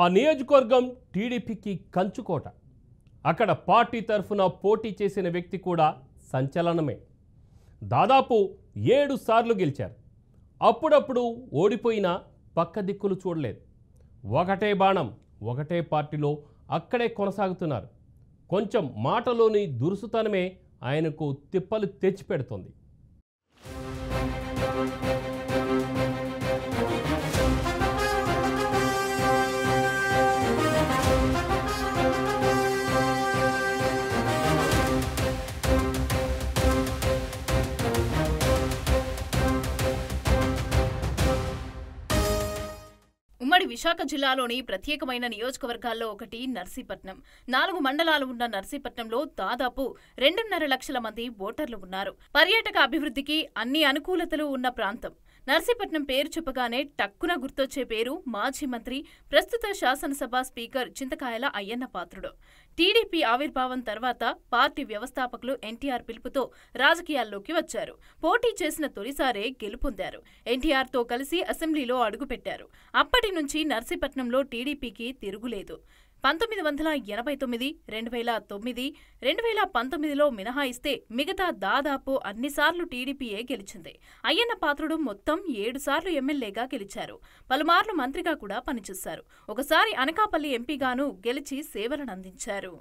ఆ నియోజకవర్గం టీడీపీకి కంచుకోట. అక్కడ పార్టీ తరఫున పోటీ చేసిన వ్యక్తి కూడా సంచలనమే. దాదాపు 7 సార్లు గెలిచారు. అప్పుడప్పుడు ఓడిపోయినా పక్క దిక్కులు చూడలేదు. ఒకటే బాణం, ఒకటే పార్టీలో అక్కడే కొనసాగుతున్నారు. కొంచెం మాటలోని దురుసుతనమే ఆయనకు తిప్పలు తెచ్చిపెడుతుంది. ఉమ్మడి విశాఖ జిల్లాలోని ప్రత్యేకమైన నియోజకవర్గాల్లో ఒకటి నర్సీపట్నం. 4 మండలాలు ఉన్న నర్సీపట్నంలో దాదాపు 2.5 లక్షల మంది ఓటర్లు ఉన్నారు. పర్యాటక అభివృద్ధికి అన్ని అనుకూలతలు ఉన్న ప్రాంతం. నర్సీపట్నం పేరు చెప్పగానే టక్కున గుర్తొచ్చే పేరు మాజీ మంత్రి, ప్రస్తుత శాసనసభ స్పీకర్ చింతకాయల అయ్యన్న పాత్రుడు. టీడీపీ ఆవిర్భావం తర్వాత పార్టీ వ్యవస్థాపకులు ఎన్టీఆర్ పిలుపుతో రాజకీయాల్లోకి వచ్చారు. పోటీ చేసిన తొలిసారే గెలుపొందారు. ఎన్టీఆర్తో కలిసి అసెంబ్లీలో అడుగుపెట్టారు. అప్పటి నుంచి నర్సీపట్నంలో టీడీపీకి తిరుగులేదు. 1989, 2009, 2019లో మినహాయిస్తే మిగతా దాదాపు అన్నిసార్లు టీడీపీయే గెలిచింది. అయ్యన్న పాత్రుడు మొత్తం 7 సార్లు ఎమ్మెల్యేగా గెలిచారు. పలుమార్లు మంత్రిగా కూడా పనిచేశారు. ఒకసారి అనకాపల్లి ఎంపీగాను గెలిచి సేవలనందించారు.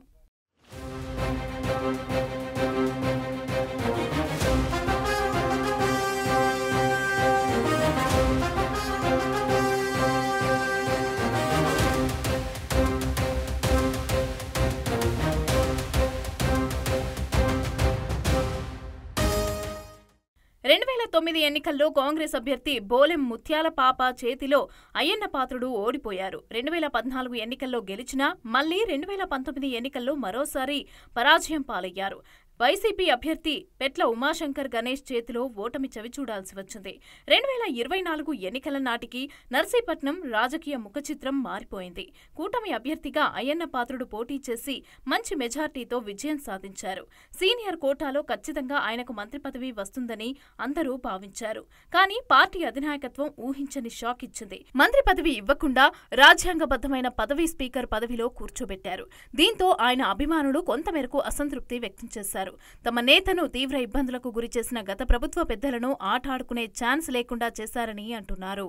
ఎన్నికల్లో కాంగ్రెస్ అభ్యర్థి బోలెం ముత్యాల పాప చేతిలో అయ్యన్న పాత్రుడు ఓడిపోయారు. 2014 ఎన్నికల్లో గెలిచినా మళ్లీ 2019 ఎన్నికల్లో మరోసారి పరాజయం పాలయ్యారు. వైసీపీ అభ్యర్థి పెట్ల ఉమాశంకర్ గణేష్ చేతిలో ఓటమి చవిచూడాల్సి వచ్చింది. 2024 ఎన్నికల నాటికి నర్సీపట్నం రాజకీయ ముఖచిత్రం మారిపోయింది. కూటమి అభ్యర్థిగా అయ్యన్న పాత్రుడు పోటీ చేసి మంచి మెజార్టీతో విజయం సాధించారు. సీనియర్ కోటాలో ఖచ్చితంగా ఆయనకు మంత్రి పదవి వస్తుందని అందరూ భావించారు. కానీ పార్టీ అధినాయకత్వం ఊహించని షాక్ ఇచ్చింది. మంత్రి పదవి ఇవ్వకుండా రాజ్యాంగబద్ధమైన పదవి స్పీకర్ పదవిలో కూర్చోబెట్టారు. దీంతో ఆయన అభిమానులు కొంతమేరకు అసంతృప్తి వ్యక్తం చేశారు. తమ నేతను తీవ్ర ఇబ్బందులకు గురి చేసిన గత ప్రభుత్వ పెద్దలను ఆటాడుకునే ఛాన్స్ లేకుండా చేశారని అంటున్నారు.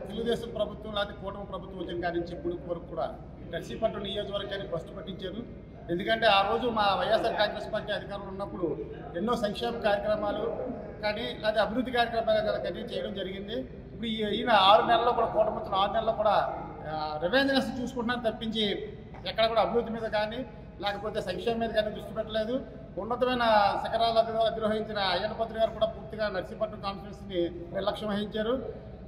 తెలుగుదేశం ప్రభుత్వం లేదా కూటమి ప్రభుత్వం వచ్చిన కాడి నుంచి ఇప్పుడు వరకు కూడా నర్సీపట్నం నియోజకవర్గాన్ని ఫస్ట్ పట్టించారు. ఎందుకంటే ఆ రోజు మా వైఎస్ఆర్ కాంగ్రెస్ పార్టీ అధికారంలో ఉన్నప్పుడు ఎన్నో సంక్షేమ కార్యక్రమాలు కానీ లేదా అభివృద్ధి కార్యక్రమాలు కానీ చేయడం జరిగింది. ఇప్పుడు ఈయన 6 నెలల్లో కూడా కూటమి 6 నెలల్లో కూడా రెవెన్యూస్ చూసుకుంటున్నారు తప్పించి ఎక్కడ కూడా అభివృద్ధి మీద కానీ లేకపోతే సంక్షేమం మీద కానీ దృష్టి పెట్టలేదు. ఉన్నతమైన శిఖరాలకు అధిరోహించిన అయ్యన్న పాత్రుడు గారు కూడా పూర్తిగా నర్సీపట్నం కాన్ఫరెన్స్ని నిర్లక్ష్యం వహించారు.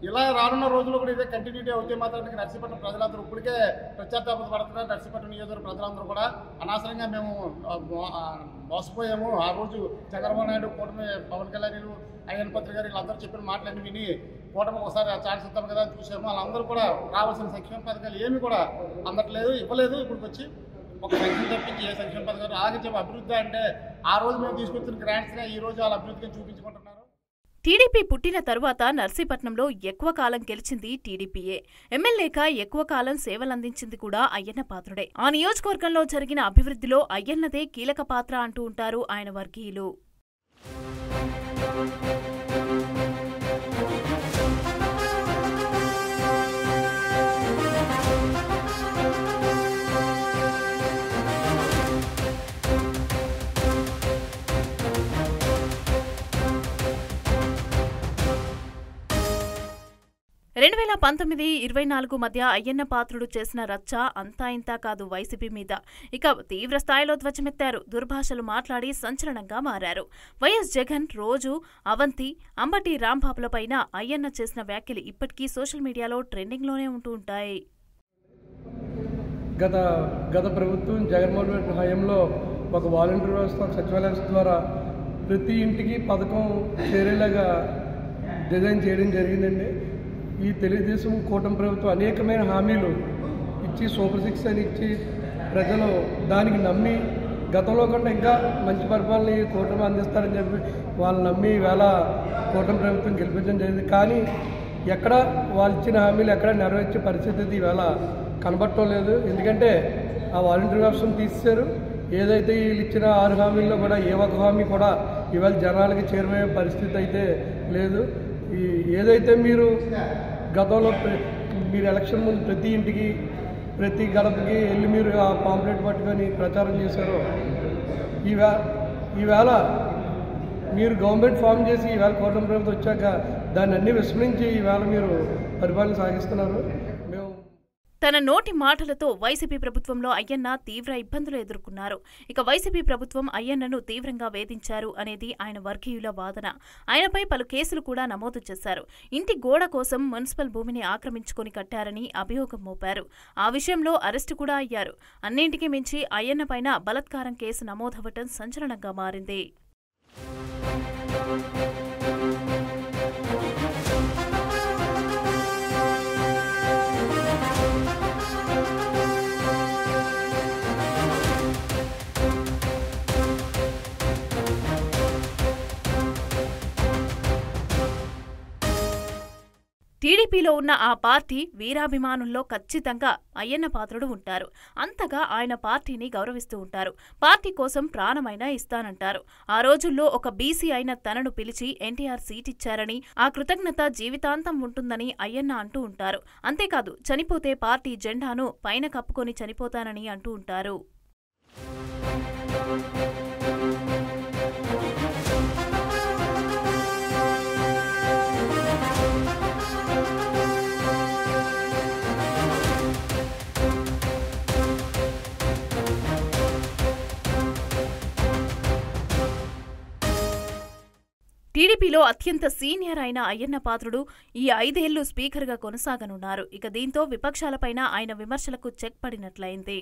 ఇలా రానున్న రోజుల్లో కూడా ఇదే కంటిన్యూటీ అవుతే మాత్రానికి నర్సీపట్నం ప్రజలందరూ ఇప్పటికే ప్రత్యాతాపత పడుతున్నారు. నర్సీపట్నం నియోజకవర్గ ప్రజలందరూ కూడా అనవసరంగా మేము మోసపోయాము. ఆ రోజు చంద్రబాబు నాయుడు, కూటమి పవన్ కళ్యాణ్, అయ్యన్న పాత్రుడు గారు వీళ్ళందరూ చెప్పిన మాటలన్నీ విని కూటమి ఒకసారి ఛాన్స్ ఇద్దాం కదా చూసాము. వాళ్ళందరూ కూడా రావాల్సిన సంక్షేమ పథకాలు ఏమీ కూడా అందట్లేదు, ఇవ్వలేదు. ఇప్పుడు వచ్చి ఒక సంక్షేమ తప్పించి ఏ సంక్షేమ పథకాలు ఆగించే అభివృద్ధి అంటే ఆ రోజు మేము తీసుకొచ్చిన గ్రాంట్స్నే ఈ రోజు వాళ్ళ అభివృద్ధిగా చూపించుకుంటున్నారు. టీడీపీ పుట్టిన తరువాత నర్సీపట్నంలో ఎక్కువ కాలం గెలిచింది టీడీపీయే. ఎమ్మెల్యేగా ఎక్కువ కాలం సేవలందించింది కూడా అయ్యన్న పాత్రుడే. ఆ నియోజకవర్గంలో జరిగిన అభివృద్ధిలో అయ్యన్నదే కీలక పాత్ర అంటూ ఉంటారు ఆయన వర్గీయులు. 2019-24 మధ్య అయ్యన్న పాత్రుడు చేసిన రచ్చ అంతా ఇంతా కాదు వైసీపీ మీద. ఇక తీవ్ర స్థాయిలో ధ్వజమెత్తారు. దుర్భాషలు మాట్లాడి సంచలనంగా మారారు. వైఎస్ జగన్, రోజు, అవంతి, అంబటి రాంబాబులపైన అయ్యన్న చేసిన వ్యాఖ్యలు ఇప్పటికీ సోషల్ మీడియాలో ట్రెండింగ్లోనే ఉంటూ ఉంటాయి. గత ప్రభుత్వం జగన్మోహన్ రెడ్డి హయాంలో ఒక వాలంటీర్ వ్యవస్థ, సచివాలయ వ్యవస్థ ద్వారా ప్రతి ఇంటికి పథకం చేరేలాగా డిజైన్ చేయడం జరిగిందండి. ఈ తెలుగుదేశం కూటమి ప్రభుత్వం అనేకమైన హామీలు ఇచ్చి సూపర్ 6 అని ఇచ్చి ప్రజలు దానికి నమ్మి గతంలో కన్నా ఇంకా మంచి పరిపాలన ఈ కూటమి అందిస్తారని చెప్పి వాళ్ళు నమ్మి ఈవేళ కూటమి ప్రభుత్వం గెలిపించడం జరిగింది. కానీ ఎక్కడ వాళ్ళు ఇచ్చిన హామీలు ఎక్కడ నెరవేర్చే పరిస్థితి ఈవేళ కనబడటం లేదు. ఎందుకంటే ఆ వాలంటీర్ వ్యవస్థను తీసేశారు. ఏదైతే వీళ్ళు ఇచ్చిన 6 హామీల్లో కూడా ఏ ఒక్క హామీ కూడా ఇవాళ జనాలకి చేరువయ్యే పరిస్థితి అయితే లేదు. ఏదైతే మీరు గతంలో మీరు ఎలక్షన్ ముందు ప్రతి ఇంటికి ప్రతి గడపకి వెళ్ళి మీరు ఆ పాంప్లెట్ పట్టుకొని ప్రచారం చేశారో ఈవేళ మీరు గవర్నమెంట్ ఫామ్ చేసి ఈవేళ కూటమి ప్రభుత్వం వచ్చాక దాన్ని అన్ని విస్మరించి ఈవేళ మీరు పరిపాలన సాగిస్తున్నారు. తన నోటి మాటలతో వైసీపీ ప్రభుత్వంలో అయ్యన్న తీవ్ర ఇబ్బందులు ఎదుర్కొన్నారు. ఇక వైసీపీ ప్రభుత్వం అయ్యన్నను తీవ్రంగా వేధించారు అనేది ఆయన వర్గీయుల వాదన. ఆయనపై పలు కేసులు కూడా నమోదు చేశారు. ఇంటి గోడ కోసం మున్సిపల్ భూమిని ఆక్రమించుకొని కట్టారని అభియోగం మోపారు. ఆ విషయంలో అరెస్టు కూడా అయ్యారు. అన్నింటికీ మించి అయ్యన్నపైన బలాత్కారం కేసు నమోదవ్వటం సంచలనంగా మారింది. టీడీపీలో ఉన్న ఆ పార్టీ వీరాభిమానుల్లో ఖచ్చితంగా అయ్యన్న పాత్రుడు ఉంటారు. అంతగా ఆయన పార్టీని గౌరవిస్తూ ఉంటారు. పార్టీ కోసం ప్రాణమైనా ఇస్తానంటారు. ఆ రోజుల్లో ఒక బీసీ అయిన తనను పిలిచి ఎన్టీఆర్ సీట్ ఇచ్చారని, ఆ కృతజ్ఞత జీవితాంతం ఉంటుందని అయ్యన్న అంటూ ఉంటారు. అంతేకాదు చనిపోతే పార్టీ జెండాను పైన కప్పుకొని చనిపోతానని అంటూ ఉంటారు. టీడీపీలో అత్యంత సీనియర్ అయిన అయ్యన్న పాత్రుడు ఈ 5 ఏళ్లు స్పీకర్గా కొనసాగనున్నారు. ఇక దీంతో విపక్షాలపైన ఆయన విమర్శలకు చెక్ పడినట్లయింది.